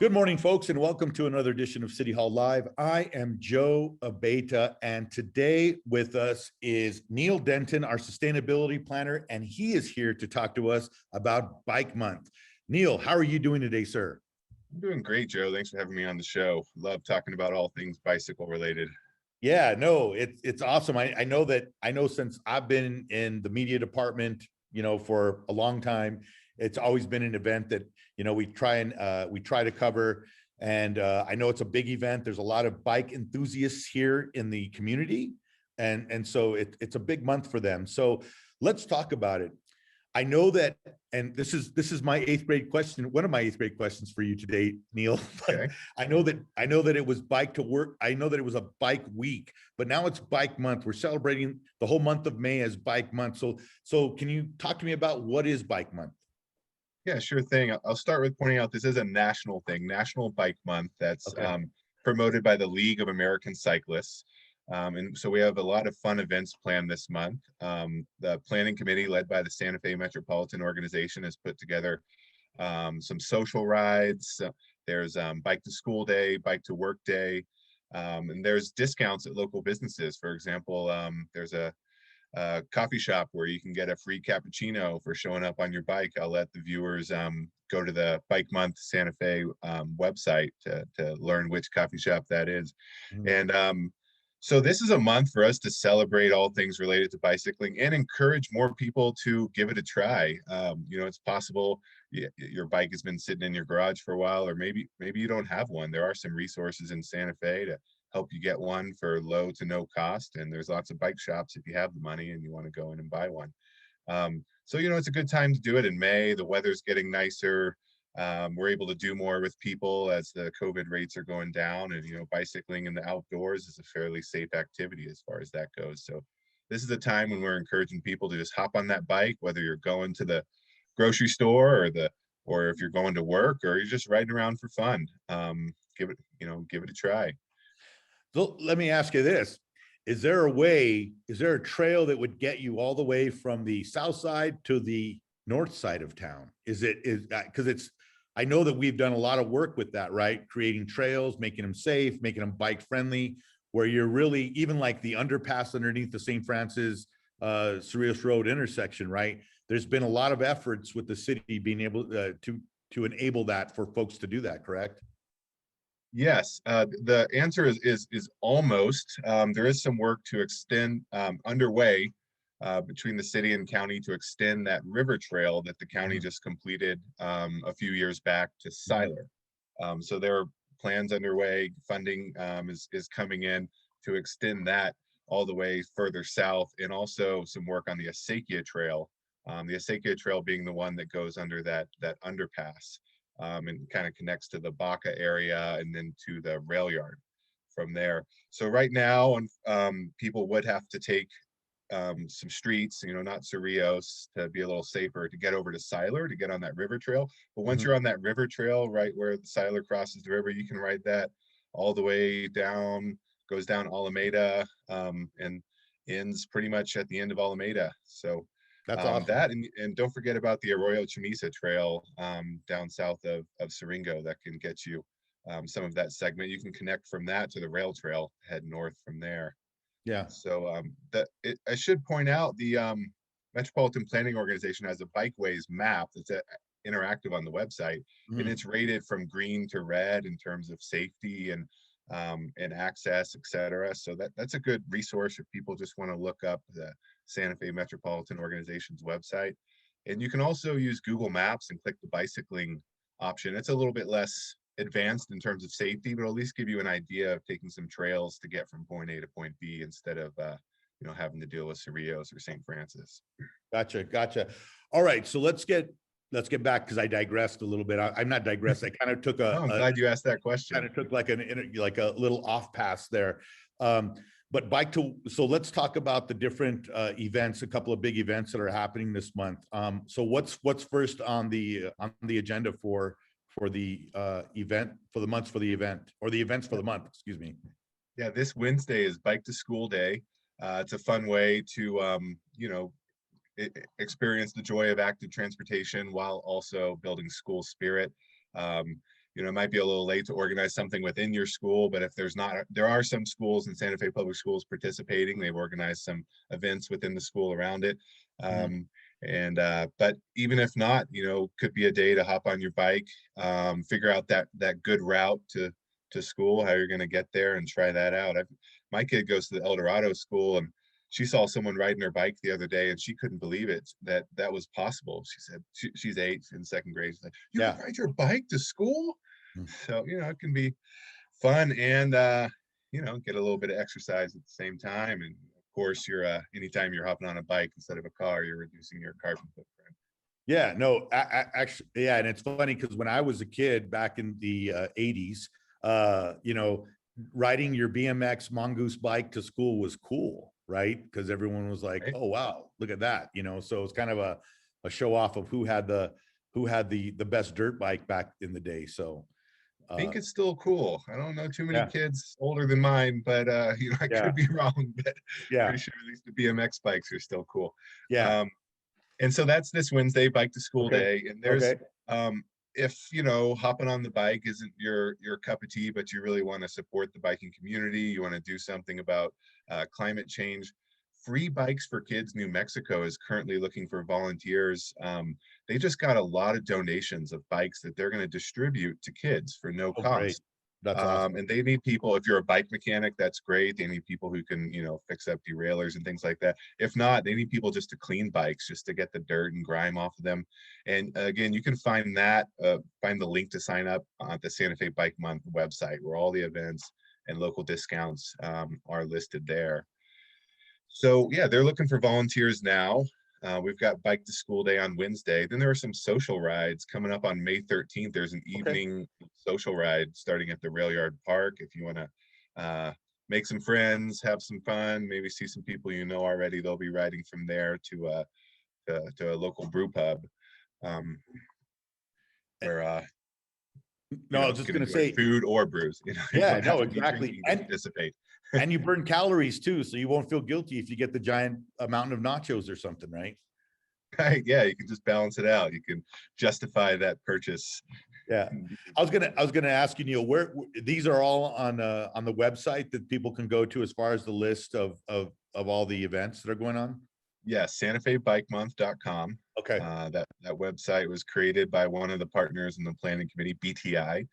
Good morning, folks, and welcome to another edition of City Hall Live. I am Joe Abeta, and today with us is Neal Denton, our sustainability planner, and he is here to talk to us about Bike Month. Neal, how are you doing today, sir? I'm doing great, Joe. Thanks for having me on the show. Love talking about all things bicycle related. Yeah, no, it's awesome. I know since I've been in the media department, for a long time, it's always been an event that we try to cover. And I know it's a big event. There's a lot of bike enthusiasts here in the community, and so it's a big month for them. So let's talk about it. I know that, and this is my eighth grade question, one of my eighth grade questions for you today, Neal. But Okay. I know that it was bike to work. I know that it was a bike week, but now it's Bike Month. We're celebrating the whole month of May as Bike Month. So can you talk to me about what is Bike Month? Yeah, sure thing. I'll start with pointing out this is a national thing, National Bike Month, that's Okay. promoted by the League of American Cyclists. And so we have a lot of fun events planned this month. The planning committee led by the Santa Fe Metropolitan organization has put together some social rides. There's Bike to School Day, Bike to Work Day, and there's discounts at local businesses. For example, there's a coffee shop where you can get a free cappuccino for showing up on your bike. I'll let the viewers go to the Bike Month Santa Fe website to learn which coffee shop that is. Mhm. And so this is a month for us to celebrate all things related to bicycling and encourage more people to give it a try. It's possible your bike has been sitting in your garage for a while, or maybe you don't have one. There are some resources in Santa Fe to help you get one for low to no cost. And there's lots of bike shops if you have the money and you want to go in and buy one. So it's a good time to do it in May. The weather's getting nicer. We're able to do more with people as the COVID rates are going down, and bicycling in the outdoors is a fairly safe activity as far as that goes. So this is a time when we're encouraging people to just hop on that bike, whether you're going to the grocery store or if you're going to work or you're just riding around for fun. Give it a try. So let me ask you this. Is there a trail that would get you all the way from the south side to the north side of town? Because I know that we've done a lot of work with that, right? Creating trails, making them safe, making them bike friendly, where you're really, even like the underpass underneath the St. Francis Cerrillos Road intersection, right? There's been a lot of efforts with the city being able to enable that for folks to do that, correct? Yes, the answer is almost. There is some work to extend underway between the city and county to extend that river trail that the county just completed a few years back to Siler. So there are plans underway. Funding is coming in to extend that all the way further south, and also some work on the Acequia Trail. The Acequia Trail being the one that goes under that underpass. And kind of connects to the Baca area and then to the rail yard from there. So right now, people would have to take some streets, not Cerrillos, to be a little safer to get over to Siler to get on that river trail. But once Mhm. you're on that river trail, right where the Siler crosses the river, you can ride that all the way down, goes down Alameda, and ends pretty much at the end of Alameda. So That's awesome. that and don't forget about the Arroyo Chamisa Trail down south of Siringo that can get you some of that segment. You can connect from that to the rail trail, head north from there. Yeah. So I should point out the Metropolitan Planning Organization has a bikeways map that's interactive on the website, and Mhm. it's rated from green to red in terms of safety and access, etc. So that's a good resource if people just want to look up the Santa Fe Metropolitan Organization's website. And you can also use Google Maps and click the bicycling option. It's a little bit less advanced in terms of safety, but at least give you an idea of taking some trails to get from point A to point B instead of having to deal with Cerrillos or St. Francis. Gotcha. All right, so let's get back, because I digressed a little bit. I'm not digressed. I kind of took Oh, I'm glad you asked that question. like a little off pass there. But so let's talk about the different events, a couple of big events that are happening this month. So what's first on the agenda for the event, for the months for the event, or the events for the month, excuse me. Yeah, this Wednesday is Bike to School Day. It's a fun way to experience the joy of active transportation while also building school spirit. it might be a little late to organize something within your school, but if there's not, there are some schools in Santa Fe Public Schools participating. They've organized some events within the school around it. Mhm. But even if not, could be a day to hop on your bike, figure out that good route to school, how you're going to get there, and try that out. My kid goes to the El Dorado school, and she saw someone riding her bike the other day, and she couldn't believe it that was possible. She said she's 8 in second grade. She's like, "You can Yeah. ride your bike to school?" Mm. So it can be fun, and get a little bit of exercise at the same time. And of course, you're anytime you're hopping on a bike instead of a car, you're reducing your carbon footprint. Yeah, no, actually, yeah, and it's funny because when I was a kid back in the 80s, riding your BMX Mongoose bike to school was cool, right? Because everyone was like, Right? "Oh wow, look at that!" So it's kind of a show off of who had the best dirt bike back in the day. So, I think uh, it's still cool. I don't know too many yeah, kids older than mine, but I yeah, could be wrong, but yeah, pretty sure at least the BMX bikes are still cool. yeah. Um, and so that's this Wednesday, bike to school Okay, day. And there's okay, if hopping on the bike isn't your cup of tea, but you really want to support the biking community, you want to do something about climate change. Free Bikes for Kids New Mexico is currently looking for volunteers. They just got a lot of donations of bikes that they're going to distribute to kids for no oh great, cost. that's awesome. And they need people. If you're a bike mechanic, that's great. They need people who can, fix up derailleurs and things like that. If not, they need people just to clean bikes, just to get the dirt and grime off of them. And again, you can find find the link to sign up on the Santa Fe Bike Month website, where all the events and local discounts are listed there. So yeah, they're looking for volunteers now. We've got Bike to School Day on Wednesday. Then there are some social rides coming up on May 13th. There's an Okay, evening social ride starting at the Rail Yard Park. If you want to make some friends, have some fun, maybe see some people already, they'll be riding from there to a local brew pub, um, where no, I was you just can gonna enjoy say, food or brews. You yeah, don't have no, to be exactly, drinking to participate. and you burn calories too, so you won't feel guilty if you get the giant mountain of nachos or something, right? Right? Yeah, you can just balance it out. You can justify that purchase. Yeah. I was gonna ask you, Neil, where these are all on the website that people can go to as far as the list of all the events that are going on? Yes, SantaFeBikeMonth.com. Okay. That website was created by one of the partners in the planning committee, BTI.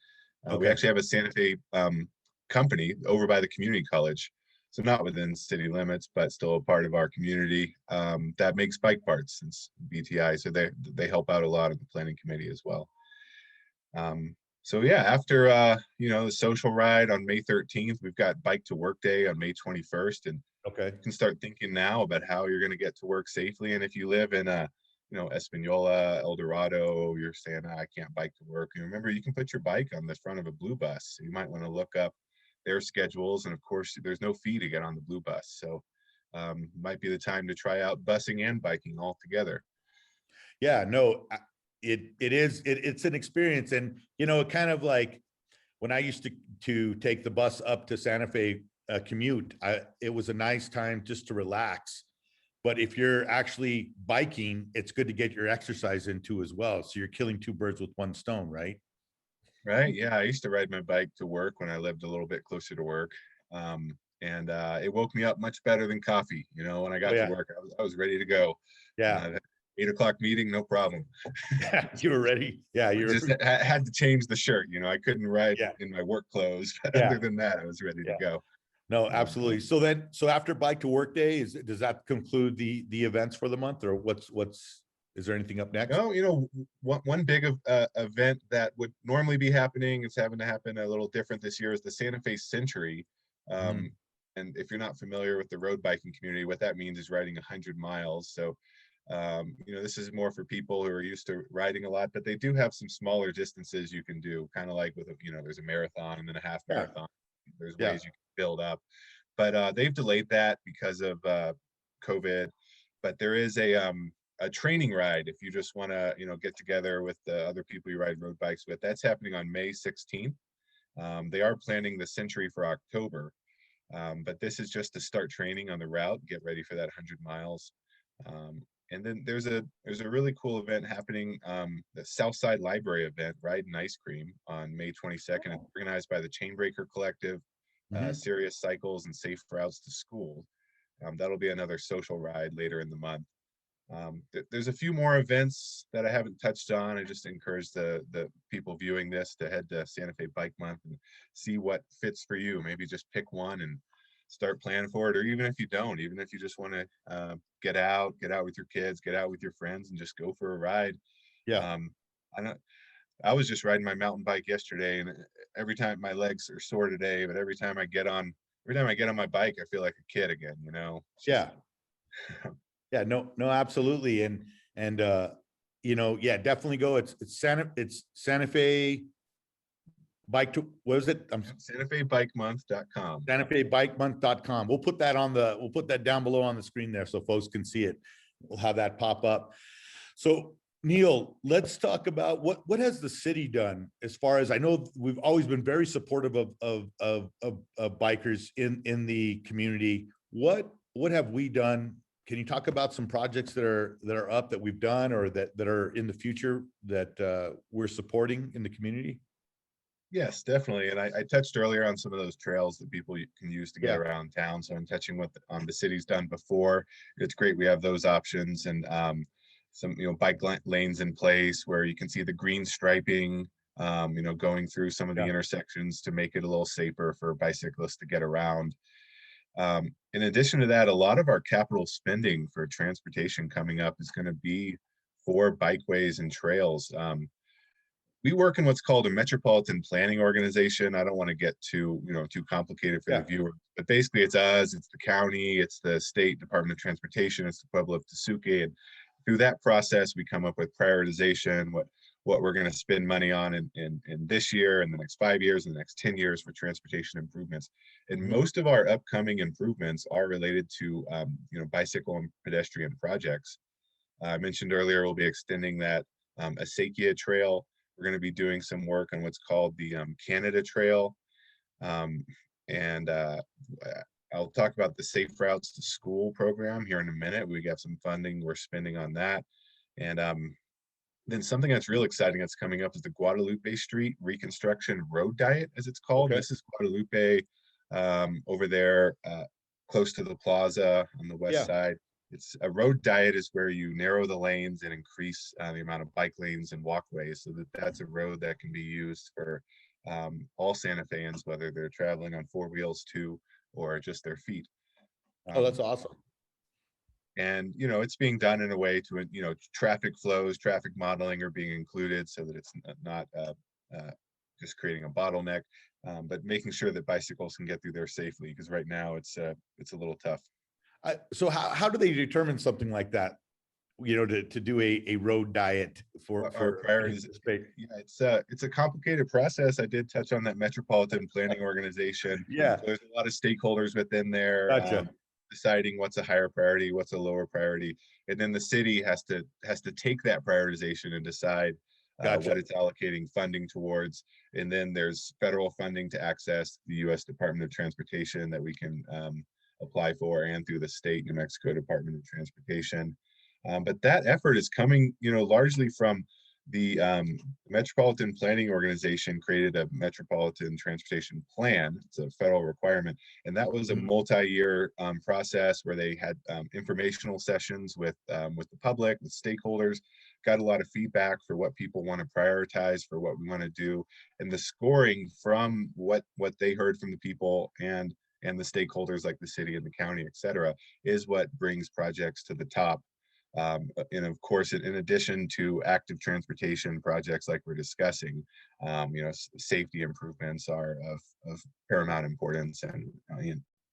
We Okay. actually have a Santa Fe company over by the community college, so not within city limits, but still a part of our community, that makes bike parts. Since BTI, so they help out a lot of the planning committee as well. So yeah, after the social ride on May 13th, we've got Bike to Work Day on May 21st, and Okay. you can start thinking now about how you're going to get to work safely. And if you live in Espanola, El Dorado, you're saying, I can't bike to work. And remember, you can put your bike on the front of a blue bus. So you might want to look up their schedules. And of course, there's no fee to get on the blue bus. So might be the time to try out busing and biking all together. Yeah, no, it's an experience. And kind of like when I used to take the bus up to Santa Fe, commute, it was a nice time just to relax. But if you're actually biking, it's good to get your exercise into as well. So you're killing two birds with one stone, right? Right. Yeah. I used to ride my bike to work when I lived a little bit closer to work. And it woke me up much better than coffee. When I Oh got to yeah, work, I was ready to go. yeah, 8 o'clock meeting, no problem. yeah. You were ready. Yeah, I you just were. had to change the shirt. I couldn't ride Yeah, in my work clothes, but yeah, other than that, I was ready to yeah. go. No, Um, absolutely. So after Bike to Work Day, does that conclude the events for the month, or is there anything up next? no, one big event that would normally be happening is having to happen a little different this year is the Santa Fe Century. Mhm. Um, and if you're not familiar with the road biking community, what that means is riding 100 miles. So this is more for people who are used to riding a lot, but they do have some smaller distances you can do, kind of like there's a marathon and then a half Yeah, marathon. There's yeah. ways you can build up, but they've delayed that because of COVID. But there is a training ride if you just want to, get together with the other people you ride road bikes with. That's happening on May 16th. They are planning the Century for October, but this is just to start training on the route, get ready for that 100 miles. Um, And then there's a really cool event happening, the Southside Library event, Ride and Ice Cream, on May 22nd. It's organized by the Chainbreaker Collective, Mhm. Serious Cycles, and Safe Routes to School. That'll be another social ride later in the month. There's a few more events that I haven't touched on. I just encourage the people viewing this to head to Santa Fe Bike Month and see what fits for you. Maybe just pick one and start planning for it. Or even if you don't, even if you just want to get out with your kids, get out with your friends, and just go for a ride. Yeah. Um, I don't. I was just riding my mountain bike yesterday, and every time, my legs are sore today, but every time I get on my bike, I feel like a kid again. It's just Yeah. Yeah, no, no, absolutely. And yeah, definitely go. It's Santa Fe bike to, what is it? SantaFeBikeMonth.com. SantaFeBikeMonth.com. We'll put that down below on the screen there so folks can see it. We'll have that pop up. So Neal, let's talk about what has the city done as far as, I know we've always been very supportive of bikers in the community. What have we done? Can you talk about some projects that are up that we've done or that are in the future that we're supporting in the community? Yes, definitely. And I touched earlier on some of those trails that people can use to get Yeah. around town. So I'm touching what the city's done before. It's great we have those options, and some bike lanes in place where you can see the green striping, going through some of the Yeah. intersections to make it a little safer for bicyclists to get around. In addition to that, a lot of our capital spending for transportation coming up is going to be for bikeways and trails. We work in what's called a metropolitan planning organization. I don't want to get too complicated for Yeah. the viewer, but basically it's us, it's the county, it's the state Department of Transportation, it's the Pueblo of Tesuque, and through that process we come up with prioritization, what we're going to spend money on in this year and the next 5 years and the next 10 years for transportation improvements. And most of our upcoming improvements are related to bicycle and pedestrian projects. I mentioned earlier we'll be extending that Acequia Trail. We're going to be doing some work on what's called the Canada Trail. And I'll talk about the Safe Routes to School program here in a minute. We got some funding we're spending on that. And then something that's real exciting that's coming up is the Guadalupe Street Reconstruction Road Diet, as it's called. Okay. This is Guadalupe over there close to the plaza on the west side. It's a road diet is where you narrow the lanes and increase the amount of bike lanes and walkways, so that's a road that can be used for all Santa Feans, whether they're traveling on four wheels too, or just their feet. Oh, that's awesome. And it's being done in a way to traffic flows, traffic modeling are being included so that it's not just creating a bottleneck, but making sure that bicycles can get through there safely, because right now it's a little tough. So how do they determine something like that? To do a road diet for Our priorities. Yeah, it's a complicated process. I did touch on that Metropolitan Planning Organization. Yeah. So there's a lot of stakeholders within there. Gotcha. Deciding what's a higher priority, what's a lower priority, and then the city has to take that prioritization and decide Gotcha. what it's allocating funding towards. And then there's federal funding to access the U.S. Department of Transportation that we can apply for, and through the state New Mexico Department of Transportation. But that effort is coming, largely from the Metropolitan Planning Organization created a Metropolitan Transportation Plan. It's a federal requirement, and that was a multi-year process where they had informational sessions with the public, with stakeholders, got a lot of feedback for what people want to prioritize, for what we want to do, and the scoring from what they heard from the people and the stakeholders like the city and the county, et cetera, is what brings projects to the top. And of course, in addition to active transportation projects like we're discussing, safety improvements are of paramount importance. And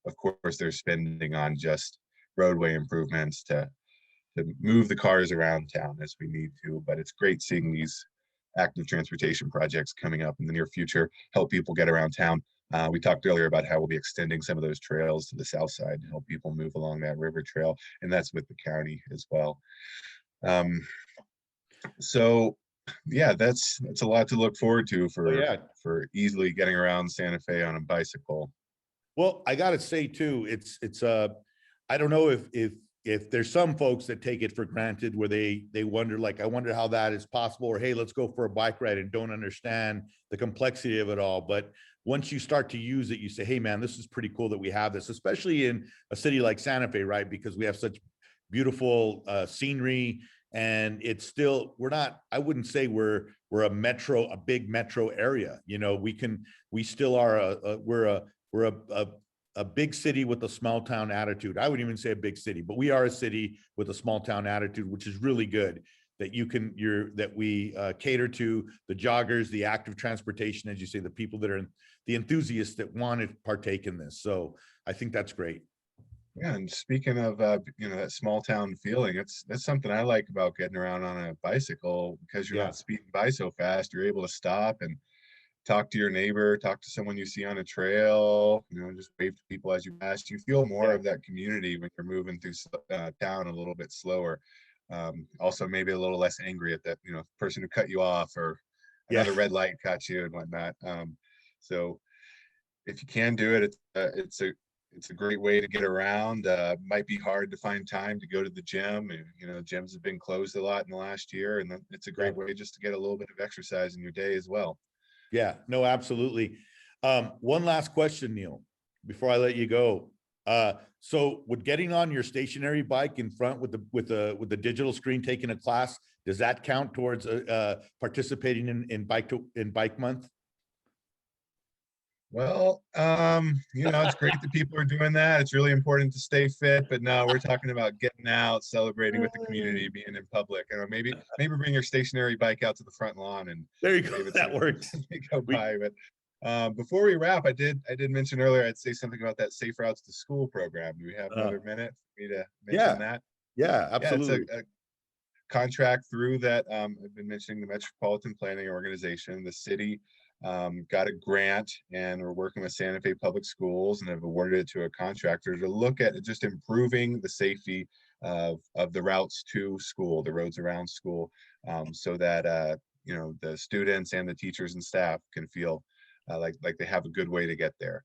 of course, there's spending on just roadway improvements to move the cars around town as we need to. But it's great seeing these active transportation projects coming up in the near future, help people get around town. We talked earlier about how we'll be extending some of those trails to the south side to help people move along that river trail, and that's with the county as well. So yeah, that's a lot to look forward to for easily getting around Santa Fe on a bicycle. Well, I got to say too, it's I don't know if if there's some folks that take it for granted where they wonder, like, I wonder how that is possible, or hey, let's go for a bike ride, and don't understand the complexity of it all. But once you start to use it, you say, hey man, this is pretty cool that we have this, especially in a city like Santa Fe, right? Because we have such beautiful scenery, and it's still, I wouldn't say we're a big metro area. You know, we still are we're a big city with a small town attitude. I wouldn't even say a big city, but we are a city with a small town attitude, which is really good. That we cater to the joggers, the active transportation, as you say, the people that are the enthusiasts that want to partake in this. So I think that's great. Yeah, and speaking of that small town feeling, that's something I like about getting around on a bicycle, because you're Yeah. not speeding by so fast. You're able to stop and talk to your neighbor, talk to someone you see on a trail, just wave to people as you pass. You feel more of that community when you're moving through town a little bit slower. Also maybe a little less angry at that, person who cut you off, or another red light caught you and whatnot. So if you can do it, it's a great way to get around. Might be hard to find time to go to the gym. Gyms have been closed a lot in the last year, and then it's a great way just to get a little bit of exercise in your day as well. Yeah, no, absolutely. One last question, Neal, before I let you go. So would getting on your stationary bike in front with the digital screen, taking a class, does that count towards participating in bike month? Well, it's great that people are doing that. It's really important to stay fit, but no, we're talking about getting out, celebrating with the community, being in public. Maybe bring your stationary bike out to the front lawn and there you go. That works. Go by. But before we wrap, I did mention earlier I'd say something about that Safe Routes to School program. Do we have another minute for me to mention that? Yeah, absolutely. Yeah, it's a contract through that. I've been mentioning the Metropolitan Planning Organization. The city got a grant, and we're working with Santa Fe Public Schools and have awarded it to a contractor to look at just improving the safety of the routes to school, the roads around school, so that the students and the teachers and staff can feel like they have a good way to get there.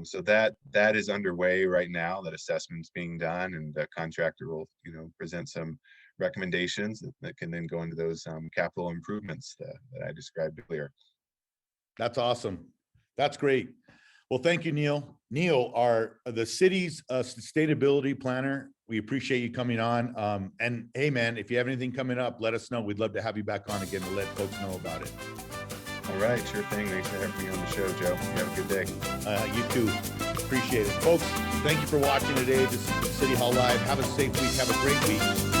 So that is underway right now. That assessment's being done, and the contractor will present some recommendations that can then go into those capital improvements that I described earlier. That's awesome. That's great. Well, thank you, Neal. Neal, the city's sustainability planner. We appreciate you coming on. And hey, man, if you have anything coming up, let us know. We'd love to have you back on again to let folks know about it. All right, sure thing. Thanks for having me on the show, Joe. You have a good day. You too. Appreciate it. Folks, thank you for watching today. This is City Hall Live. Have a safe week. Have a great week.